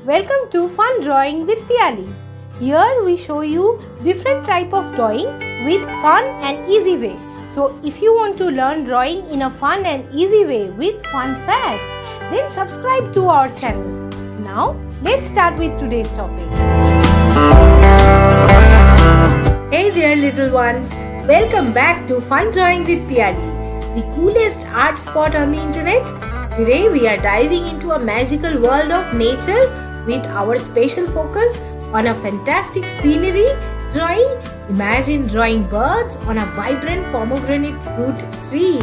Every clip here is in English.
Welcome to Fun Drawing with Piyali. Here we show you different type of drawing with fun and easy way. So if you want to learn drawing in a fun and easy way with fun facts, then subscribe to our channel. Now let's start with today's topic. Hey there little ones, welcome back to Fun Drawing with Piyali, the coolest art spot on the internet. Today we are diving into a magical world of nature with our special focus on a fantastic scenery drawing. Imagine drawing birds on a vibrant pomegranate fruit tree.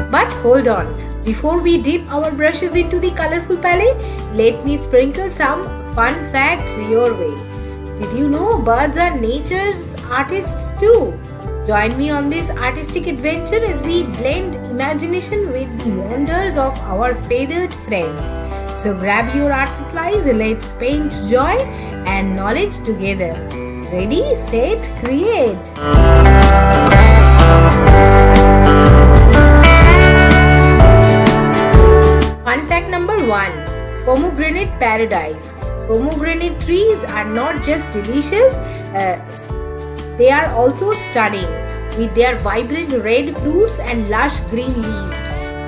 But hold on, before we dip our brushes into the colorful palette, let me sprinkle some fun facts your way. Did you know birds are nature's artists too? Join me on this artistic adventure as we blend imagination with the wonders of our feathered friends. So grab your art supplies and let's paint joy and knowledge together. Ready, set, create! Fun fact number 1. Pomegranate paradise. Pomegranate trees are not just delicious, they are also stunning. With their vibrant red fruits and lush green leaves,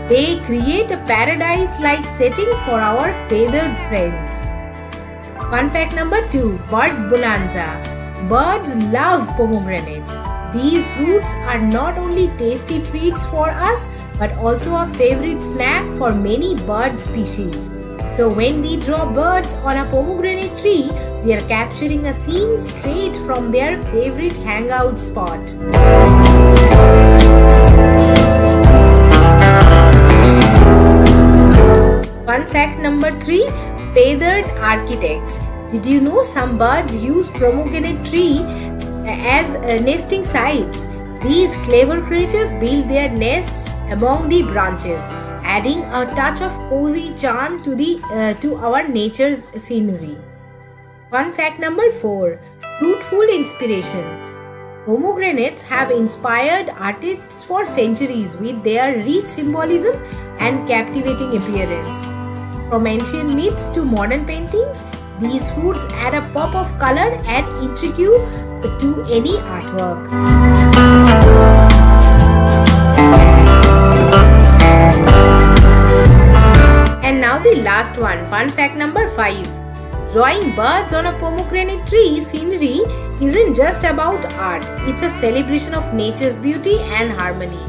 they create a paradise-like setting for our feathered friends. Fun fact number 2. Bird bonanza. Birds love pomegranates. These fruits are not only tasty treats for us, but also a favorite snack for many bird species. So when we draw birds on a pomegranate tree, we are capturing a scene straight from their favorite hangout spot. Fun fact number 3. Feathered architects. Did you know some birds use pomegranate tree as nesting sites? These clever creatures build their nests among the branches, adding a touch of cozy charm to our nature's scenery. Fun fact number 4. Fruitful inspiration. Pomegranates have inspired artists for centuries with their rich symbolism and captivating appearance. From ancient myths to modern paintings, these fruits add a pop of color and intrigue to any artwork. And now the last one, fun fact number 5. Drawing birds on a pomegranate tree scenery isn't just about art, it's a celebration of nature's beauty and harmony.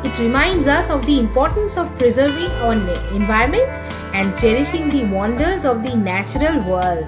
It reminds us of the importance of preserving our environment and cherishing the wonders of the natural world.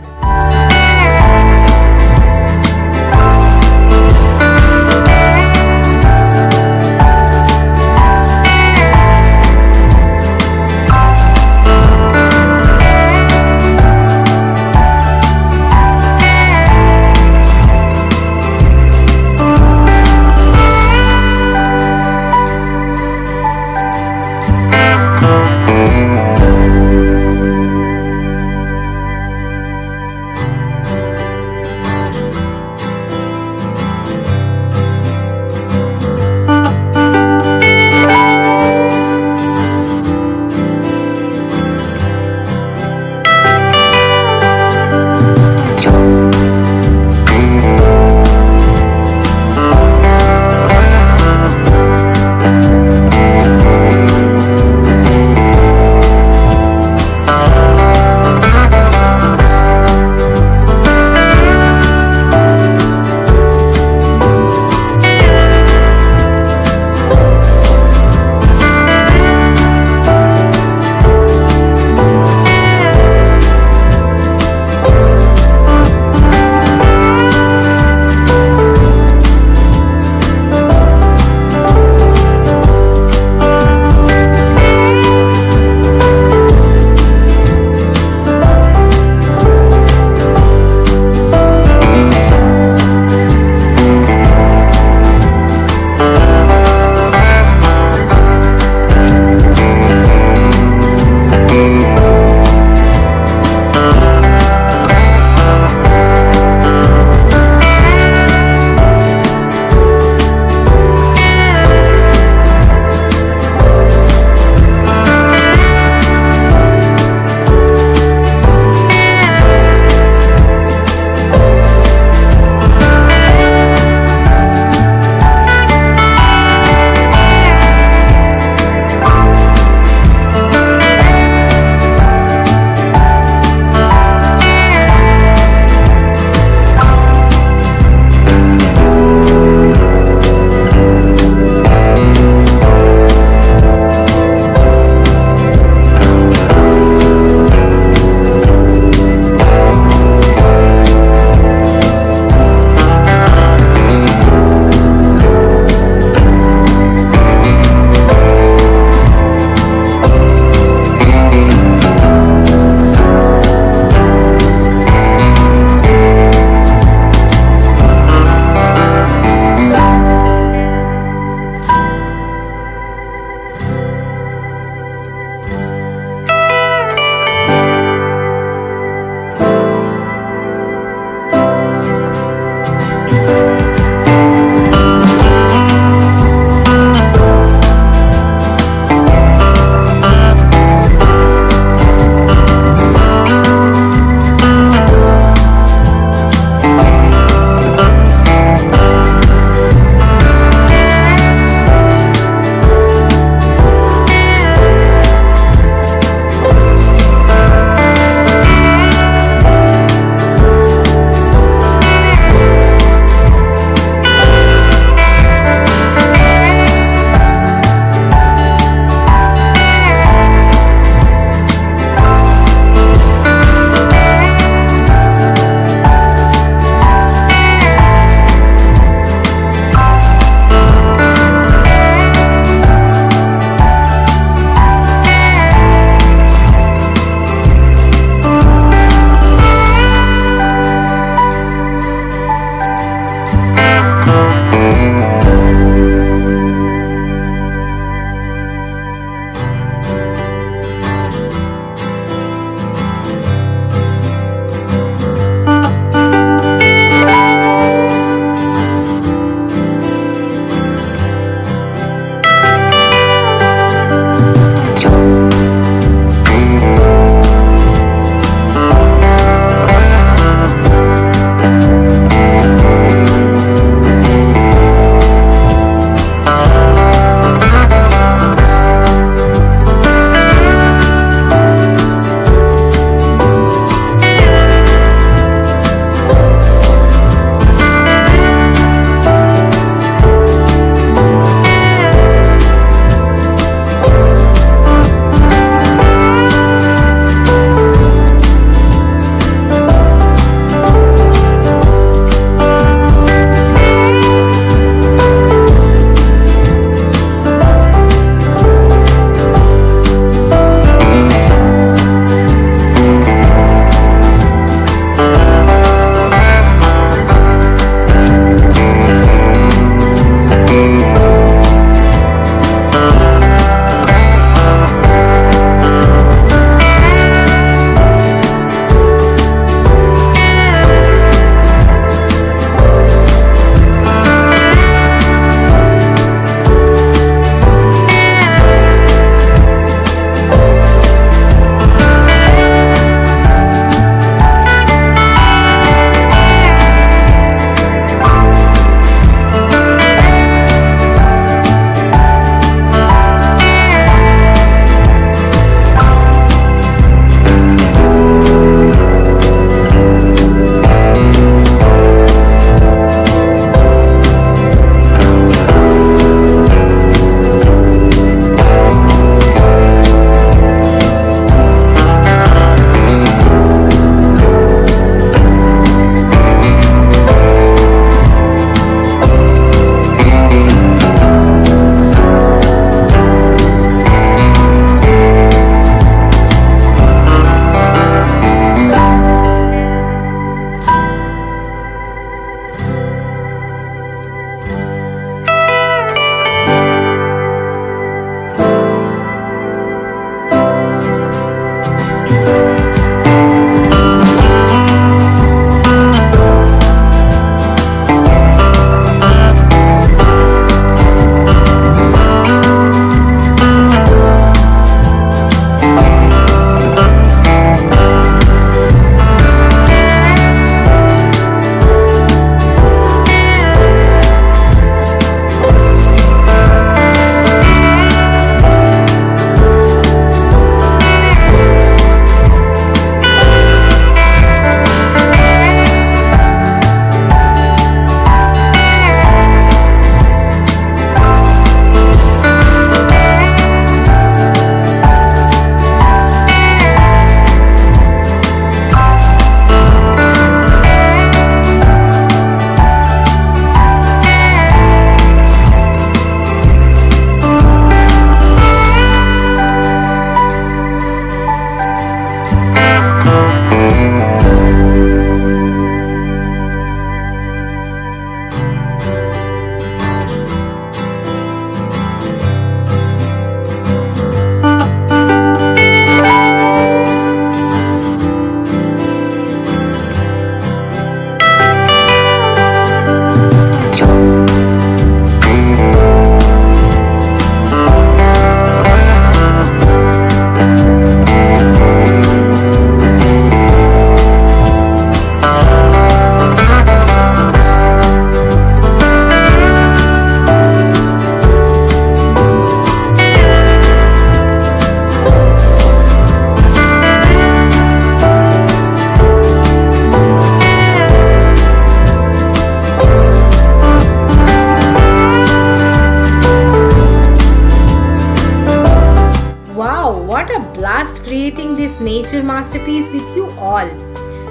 a blast creating this nature masterpiece with you all.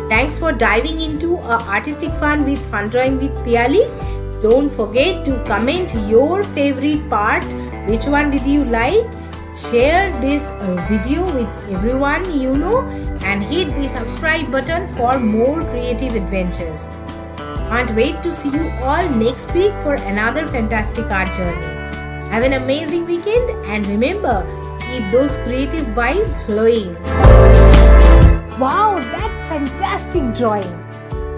Thanks for diving into artistic fun with Fun Drawing with Piyali. Don't forget to comment your favorite part. Which one did you like? Share this video with everyone you know and hit the subscribe button for more creative adventures. Can't wait to see you all next week for another fantastic art journey. Have an amazing weekend and remember, keep those creative vibes flowing. Wow, that's fantastic drawing.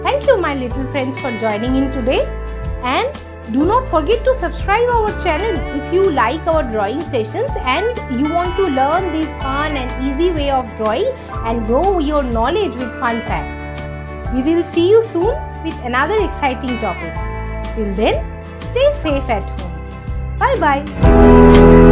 Thank you my little friends for joining in today, and do not forget to subscribe our channel if you like our drawing sessions and you want to learn this fun and easy way of drawing and grow your knowledge with fun facts. We will see you soon with another exciting topic. Till then, stay safe at home. Bye bye.